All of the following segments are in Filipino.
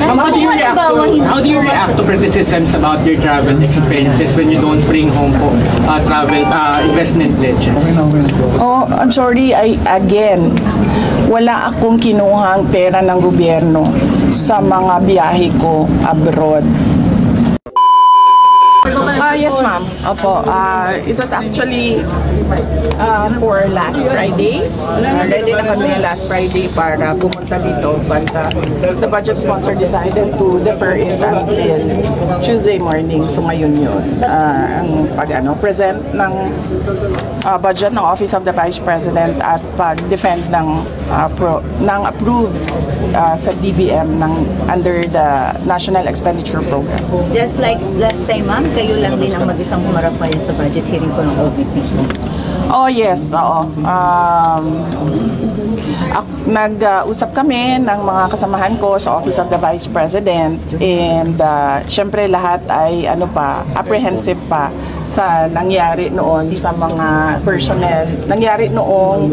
Ma'am, how do you react to criticisms about your travel expenses when you don't bring home po travel investment pledges? Oh, I'm sorry, wala akong kinuhang pera ng gobyerno sa mga biyahe ko abroad. Yes, ma'am. Opo. It was actually for last Friday. Ready na kami last Friday para pumunta dito. But the budget sponsor decided to defer it until Tuesday morning. So ngayon yun. Ang present ng budget ng Office of the Vice President at pag-defend ng approved sa DBM under the National Expenditure Program. Just like last time, ma'am, kayo lang din ang mag-isang humarap kayo sa budget hearing po ng OVP. Oh yes, oo. Nag-usap kami ng mga kasamahan ko sa Office of the Vice President and syempre lahat ay apprehensive pa sa nangyari noon sa mga personnel. Nangyari noong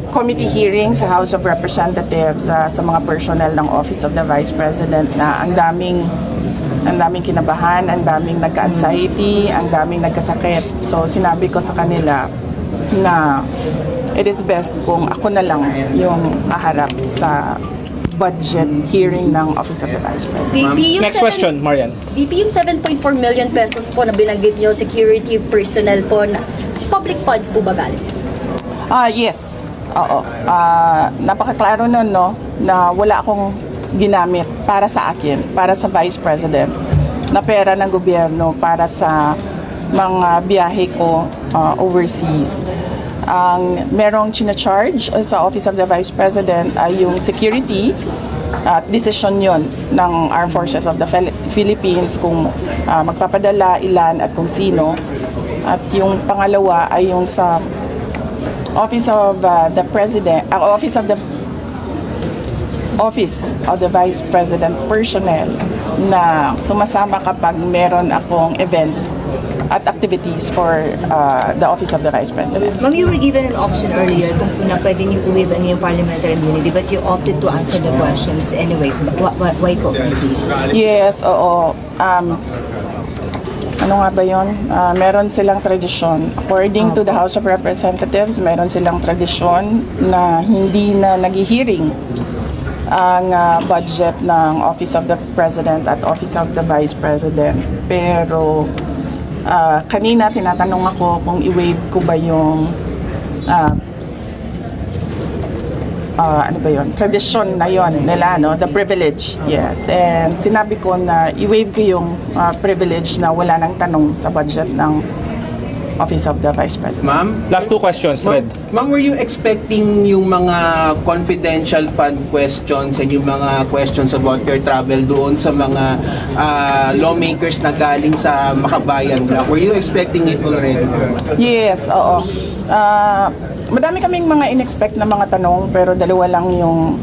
committee hearing sa House of Representatives sa mga personnel ng Office of the Vice President na ang daming kinabahan, ang daming nagka-anxiety, ang daming nagkasakit. So sinabi ko sa kanila na it is best kung ako na lang yung aharap sa budget hearing ng Office of the Vice President. Next question, Marian. VP, yung 7.4 million pesos po na binanggit nyo, security personnel po, na public funds po ba galing? Yes. Oo. Napakaklaro nun, no, na wala akong ginamit para sa akin, para sa Vice President, na pera ng gobyerno para sa mga biyahe ko overseas. Ang merong charge sa Office of the Vice President ay yung security at decision yon ng Armed Forces of the Philippines kung magpapadala, ilan at kung sino. At yung pangalawa ay yung sa Office of the President, Office of the Vice President personnel na sumasama kapag meron akong events at activities for the Office of the Vice President. Ma'am, you were given an option earlier kung pwede niyo i-waive yung parliamentary immunity, but you opted to answer the questions anyway. Why po? Yes, oo. Ano nga ba yun? Meron silang tradisyon. According to the House of Representatives, meron silang tradisyon na hindi na nag-hearing ang budget ng Office of the President at Office of the Vice President. Pero kanina tinatanong ako kung i-waive ko ba yung tradisyon na yon nila, no? The privilege, yes. And sinabi ko na i-waive ko yung privilege na wala nang tanong sa budget ng Office of the Vice President. Ma'am? Last two questions, Red. Ma'am, were you expecting yung mga confidential fund questions and yung mga questions about your travel doon sa mga lawmakers na galing sa Makabayan Block? Were you expecting it already? Yes, oo. Madami kaming mga in-expect na mga tanong pero dalawa lang yung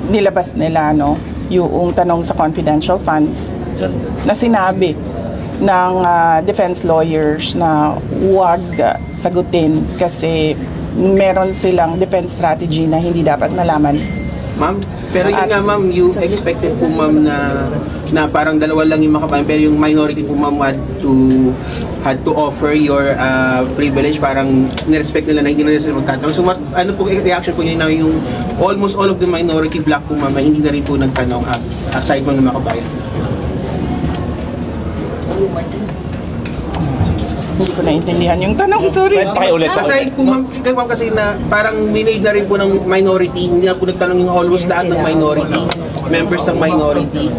nilabas nila, no? Yung tanong sa confidential funds na sinabi ng defense lawyers na huwag sagutin kasi meron silang defense strategy na hindi dapat nalaman. Ma'am, pero yun nga ma'am, you expected po ma'am na parang dalawa lang yung Makabayan pero yung minority po ma'am had to offer your privilege, parang nirespect nila na hindi na sila magtatanong. So ano po reaction po niyo na yung almost all of the minority block po ma'am hindi na rin po nagtanong aside from ng Makabayan? Hindi ko naintindihan yung tanong, sorry. Kasi po ma'am, kasi na parang minade na rin po ng minority, hindi na po nagtanong yung almost lahat ng minority, members ng minority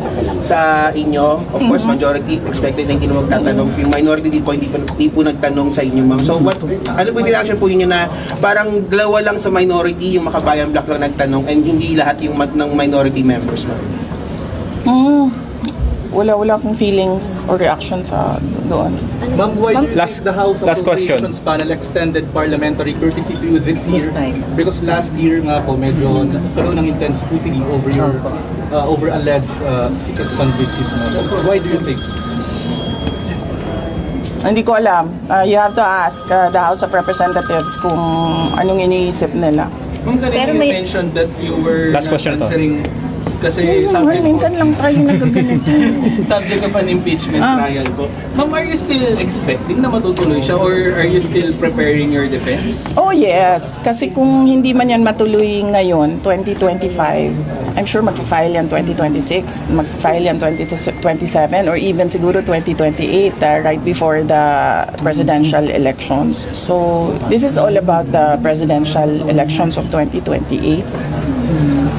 sa inyo. Of course, majority expected na hindi na magtatanong. Yung minority hindi po nagtanong sa inyo, ma'am. So ano po yung reaction po ninyo na parang dalawa lang sa minority, yung Makabayan Block lang nagtanong and hindi lahat yung ng minority members, ma'am? Wala akong feelings or reactions sa doon. Ma'am, why last the House of question. Appropriations panel extended parliamentary courtesy to you this year? Because last year nga po medyo nagkaroon ng intense scrutiny over your over alleged secret fundraising. Why do you think? Hindi ko alam. You have to ask the House of Representatives kung anong iniisip nila. Ma'am, kanina you mentioned that you were last question answering Kasi subject Minsan lang tayo nagaganito. subject of an impeachment trial po. Ma'am, are you still expecting na matutuloy siya or are you still preparing your defense? Oh yes, kasi kung hindi man yan matuloy ngayon, 2025, I'm sure mag-file yan 2026, mag-file yan 2027, or even siguro 2028, right before the presidential elections. So, this is all about the presidential elections of 2028.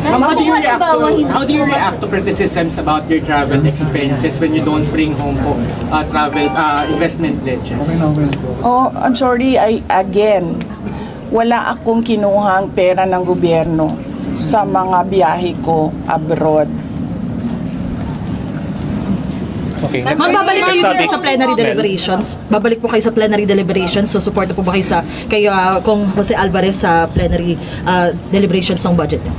Ma'am, how do you react to criticisms about your travel expenses when you don't bring home po travel investment pledges? Oh, I'm sorry, again, wala akong kinuhang pera ng gobyerno sa mga biyahe ko abroad. Okay. Ma'am, babalik kayo dito sa plenary deliberations. Babalik po kayo sa plenary deliberations. So, support po ba kayo sa kay Kong Jose Alvarez sa plenary deliberations ng budget niyo?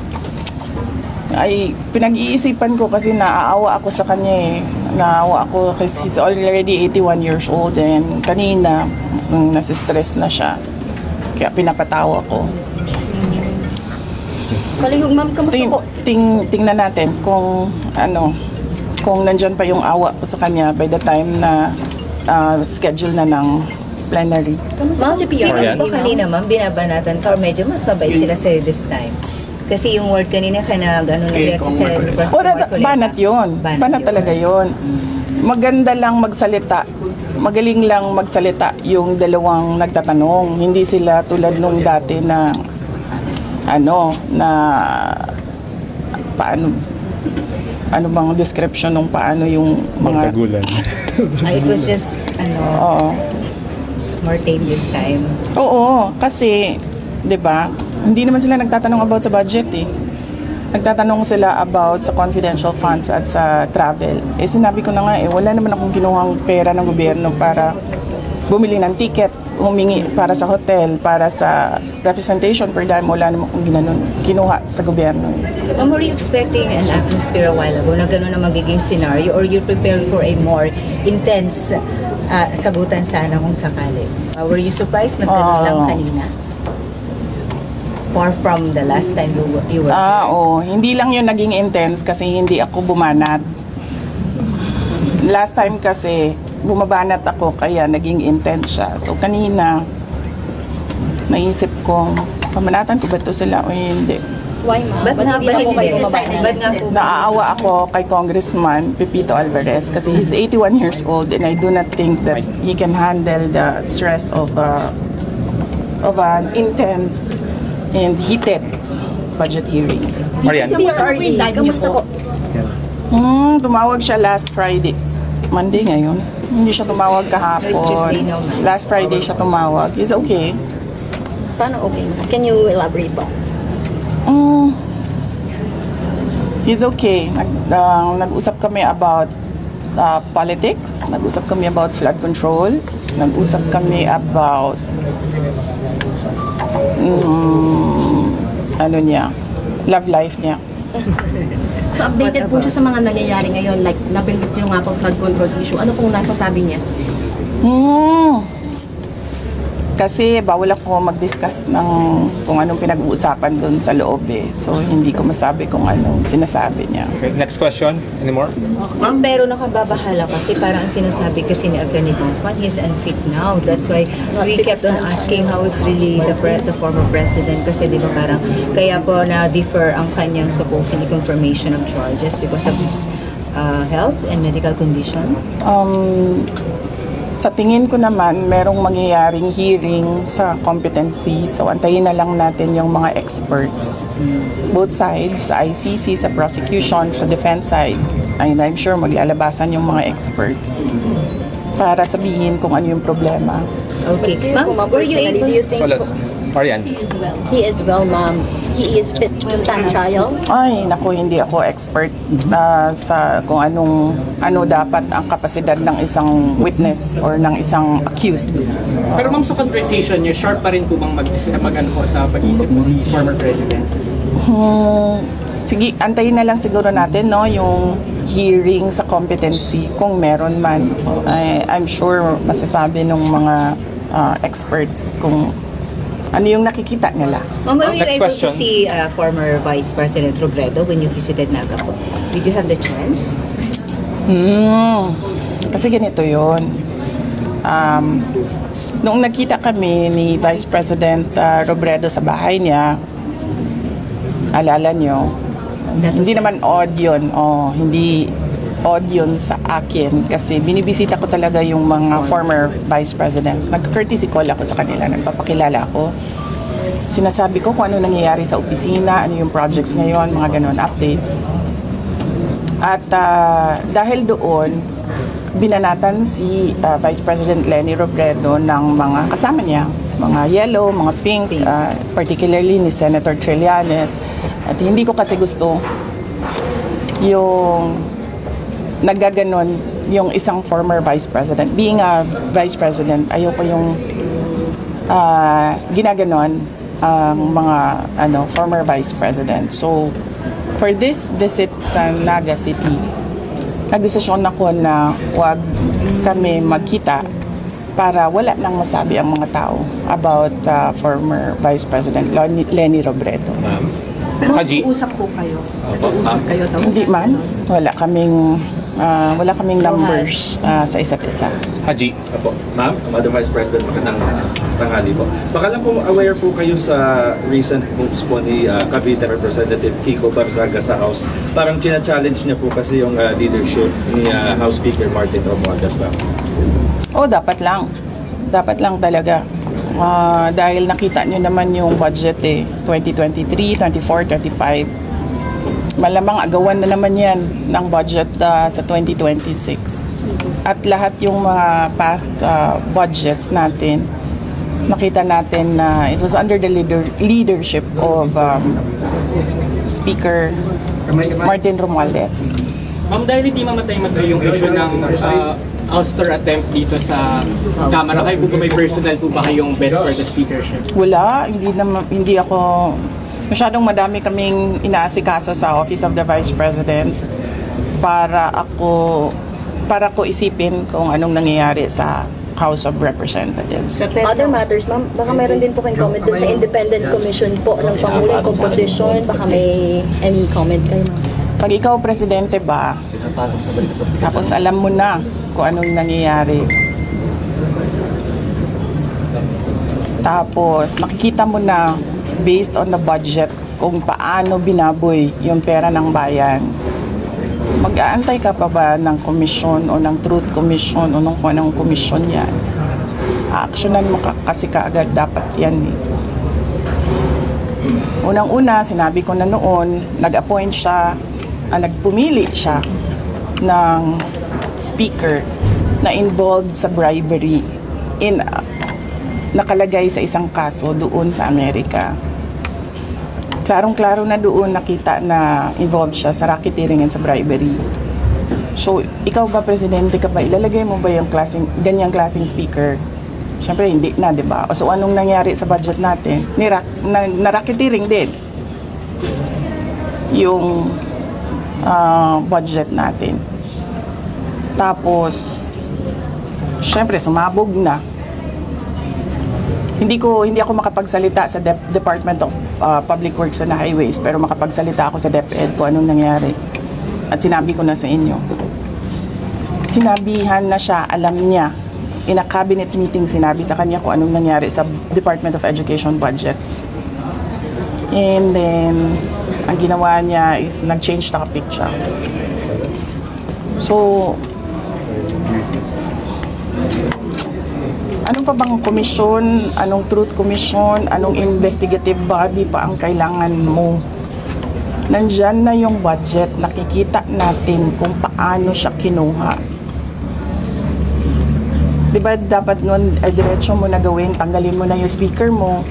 Ay, pinag-iisipan ko kasi naaawa ako sa kanya eh. Naawa ako kasi he's already 81 years old and kanina nasistress na siya. Kaya pinapatawa ko. Malihog, ma'am, kamusta po? Tingnan natin kung kung nandyan pa yung awa ko sa kanya by the time na schedule na ng plenary. Ma'am, si PR? Ano ba kanina, ma'am, binabanatan ka or medyo mas mabait sila sa'yo this time? Kasi yung word kanina ka na gano'n nag-react sa Banat yun. Banat talaga yun. Maganda lang magsalita. Magaling lang magsalita yung dalawang nagtatanong. Hindi sila tulad nung dati na paano bang description ng paano yung mga It was just, more tame this time. Oo, kasi 'di ba? Hindi naman sila nagtatanong about sa budget eh. Nagtatanong sila about sa confidential funds at sa travel. Eh sinabi ko na nga wala naman akong kinuhang pera ng gobyerno para bumili ng ticket, humingi para sa hotel, para sa representation per dime, wala naman akong kinuha sa gobyerno. Ma'am, were you expecting an atmosphere a while ago na gano'n na magiging scenario or you prepared for a more intense sagutan sana kung sakali? Were you surprised na gano'n lang kanina? Far from the last time you were here. Hindi lang yun naging intense kasi hindi ako bumanat. Last time kasi, bumabanat ako kaya naging intense siya. So kanina, naisip ko, pamanatan ko ba ito sila o hindi? Why, ma'am? Ba't nga ba hindi? Ba't nga po? Naaawa ako kay Congressman Pepito Alvarez kasi he's 81 years old and I do not think that he can handle the stress of an intense and heated budget hearing. Kamusta po? Tumawag siya last Friday. Monday ngayon. Hindi siya tumawag kahapon. It's Tuesday now, ma'am. Last Friday siya tumawag. He's okay. Paano okay? Can you elaborate po? He's okay. Nag-usap kami about politics. Nag-usap kami about flood control. Nag-usap kami about love life niya. So updated po siya sa mga nangyayari ngayon, like nabanggit niyo nga po flood control issue. Ano pong nasasabi niya? Kasi bawal ako mag-discuss ng kung anong pinag-uusapan doon sa loob eh. So hindi ko masabi kung anong sinasabi niya. Okay, next question. Any more? Ma'am, pero nakababahala kasi parang ang sinasabi kasi ni Attorney Bonfan, he's unfit now. That's why we kept on asking how is really the former president kasi di ba parang kaya po na-defer ang kanyang supposedly confirmation of charges because of his health and medical condition. Sa tingin ko naman, merong mangyayaring hearing sa competency. So, antayin na lang natin yung mga experts. Both sides, sa ICC, sa prosecution, sa defense side. And I'm sure maglalabasan yung mga experts para sabihin kung ano yung problema. Okay. Ma'am, were you able Solas. Marian. He is well, ma'am. He is fit to stand trial. Ay, naku, hindi ako expert sa kung ano dapat ang kapasidad ng isang witness or ng isang accused. Pero ma'am, sa conversation niyo, sharp pa rin po bang mag-ano po sa pag-isip mo si former president? Sige, antayin na lang siguro natin yung hearing sa competency kung meron man. I'm sure masasabi ng mga experts kung Ano yung nakikita nila. Ma'am, were you Next able question. to see former Vice President Robredo when you visited Naga po? Did you have the chance? Kasi ganito yun. Noong nagkita kami ni Vice President Robredo sa bahay niya, alala nyo, That was hindi naman odd yun. Hindi odd yun sa akin kasi binibisita ko talaga yung mga former vice presidents. Nag-courtesy call ako sa kanila, nagpapakilala ako. Sinasabi ko kung ano nangyayari sa opisina, ano yung projects ngayon, mga ganun, updates. At dahil doon, binanatan si Vice President Leni Robredo ng mga kasama niya, mga yellow, mga pink, particularly ni Senator Trillanes. At hindi ko kasi gusto yung naggaganon yung isang former vice president. Being a vice president, ayoko yung ginaganon ang mga former vice president. So, for this visit sa Naga City, nagdesisyon ako na wag kami magkita para wala nang masabi ang mga tao about former Vice President Leni Robredo. Pero Haji. usap po kayo. Usap kayo. Hindi man, wala kaming numbers sa isa't isa. Haji. Apo. Ma'am, Madam Vice President, magandang tanghali po. Baka lang po aware po kayo sa recent moves po ni Cavite Representative Kiko Barzaga sa House. Parang china-challenge niya po kasi yung leadership ni House Speaker Martin Romualdez lang. Dapat lang. Dapat lang talaga. Dahil nakita nyo naman yung budget 2023, 24, 25. Malamang agawan na naman yan ng budget sa 2026. At lahat yung mga past budgets natin, nakita natin na it was under the leadership of Speaker Martin Romualdez. Ma'am, dahil hindi mamatay-matay yung issue ng ouster attempt dito sa Kamara, kayo po ba may personal po ba kayong best for the speakership? Wala, hindi ako, masyadong madami kaming inaasikaso sa Office of the Vice President para ko isipin kung anong nangyayari sa House of Representatives. Other matters, ma'am, baka meron din po kayong comment dun sa independent commission po ng Pangulo, yung composition, baka may any comment kayo, ma'am? Pag ikaw presidente ba, tapos alam mo na kung anong nangyayari. Tapos nakikita mo na based on the budget kung paano binaboy yung pera ng bayan. Mag-aantay ka pa ba ng komisyon o ng truth commission o ng kung anong komisyon yan? Actionan mo kasi kaagad dapat yan eh. Unang-una, sinabi ko na noon, nag-appoint siya, nagpumili siya ng speaker na involved sa bribery nakalagay sa isang kaso doon sa Amerika. Klarong-klaro na doon nakita na involved siya sa racketeering and sa bribery. So, ikaw ba, presidente ka ba, ilalagay mo ba yung ganyang klaseng speaker? Siyempre, hindi na, di ba? So, anong nangyari sa budget natin? Na-racketeering din yung budget natin. Tapos, syempre, sumabog na. Hindi ako makapagsalita sa Department of Public Works and Highways, pero makapagsalita ako sa DepEd kung anong nangyari. At sinabi ko na sa inyo. Sinabihan na siya, alam niya. In a cabinet meeting, sinabi sa kanya kung anong nangyari sa Department of Education budget. And then, ang ginawa niya is nag-change topic siya. So, anong pa bang komisyon, anong truth commission, anong investigative body pa ang kailangan mo? Nandyan na yung budget, nakikita natin kung paano siya kinuha. Diba dapat nun, diretso mo na gawin, tanggalin mo na yung speaker mo,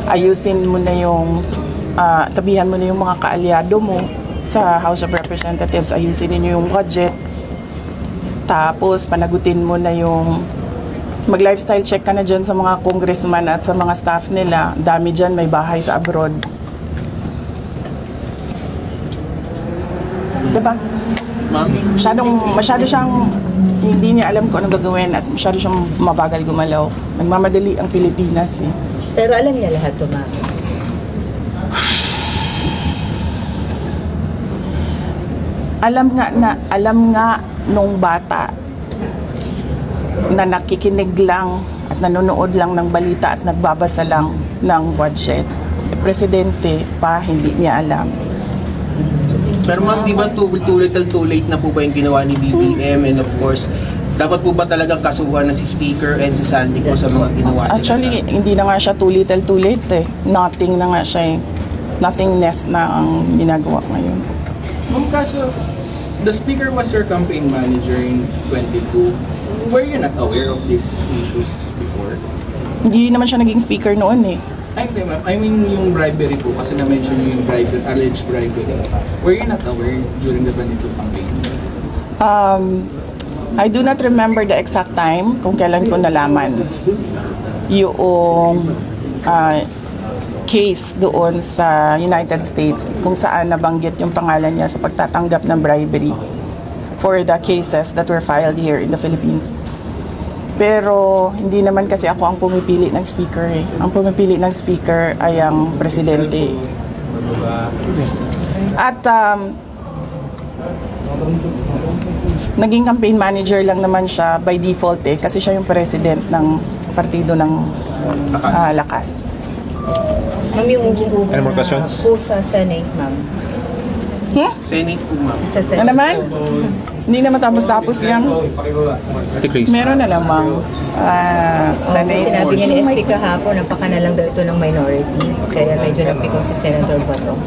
ayusin mo na yung, sabihan mo na yung mga kaalyado mo sa House of Representatives, ayusin niyo yung budget, tapos panagutin mo na yung mag-lifestyle check ka na dyan sa mga congressman at sa mga staff nila. Dami dyan, may bahay sa abroad. Diba? Masyado siyang hindi niya alam kung ano gagawin at masyado siyang mabagal gumalaw. Nagmamadali ang Pilipinas eh. Pero alam niya lahat to, ma'am. Alam nga nung bata na nakikinig lang at nanonood lang ng balita at nagbabasa lang ng budget. Presidente pa, hindi niya alam. Pero ma'am, di ba too little too late na po ba yung ginawa ni BBM? And of course, dapat po ba talagang kasuhan na si Speaker and si Sandy ko sa mga ginawa nila? Actually, hindi na nga siya too little too late eh. Nothing na nga siya eh. Nothingness na ang ginagawa ngayon. Ma'am, kaso, the Speaker was your campaign manager in 22. Were you not aware of these issues before? Hindi naman siya naging speaker noon eh. Ay, hindi, ma'am. I mean yung bribery po, kasi na-mention niyo yung bribery, alleged bribery. Were you not aware during the 22 campaign? I do not remember the exact time kung kailan ko nalaman yung case doon sa United States kung saan nabanggit yung pangalan niya sa pagtatanggap ng bribery for the cases that were filed here in the Philippines. Pero hindi naman kasi ako ang pumipili ng speaker eh. Ang pumipili ng speaker ay ang presidente. At naging campaign manager lang naman siya by default eh kasi siya yung president ng partido ng Lakas. Ma'am, yung Any more questions? po sa Senate, ma'am. Senate po ma'am. Sa Senate. Ano naman? Hindi naman tapos-tapos yan. Meron na namang Senate. Sinabi niya ni SP kahapon, napaka na lang daw ito ng minority. Kaya medyo napikong si Senator Bato.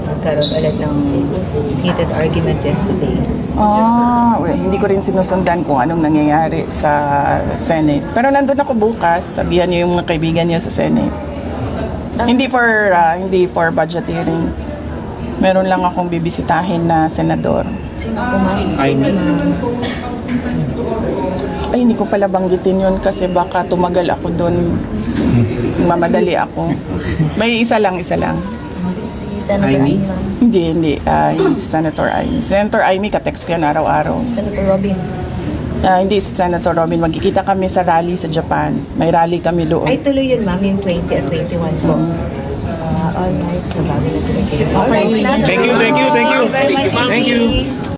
Nagkaroon ulit ng heated argument yesterday. Hindi ko rin sinusundan kung anong nangyayari sa Senate. Pero nandun ako bukas, sabihan niyo yung mga kaibigan niya sa Senate. Hindi for budget hearing. Meron lang akong bibisitahin na senador. Sino po, ma'am? Ay, Ay, hindi ko pala banggitin yun kasi baka tumagal ako doon. Mamadali ako. May isa lang. Si Senator Amy? Amy, ma'am. Hindi. Si Senator Amy. Senator Amy, katext ko yan araw-araw. Senator Robin. Hindi si Senator Robin. Magkikita kami sa rally sa Japan. May rally kami doon. Ay, tuloy yun, ma'am, yung 20 at 21 po. All right, so bago na tuloy kayo. Thank you. Thank you.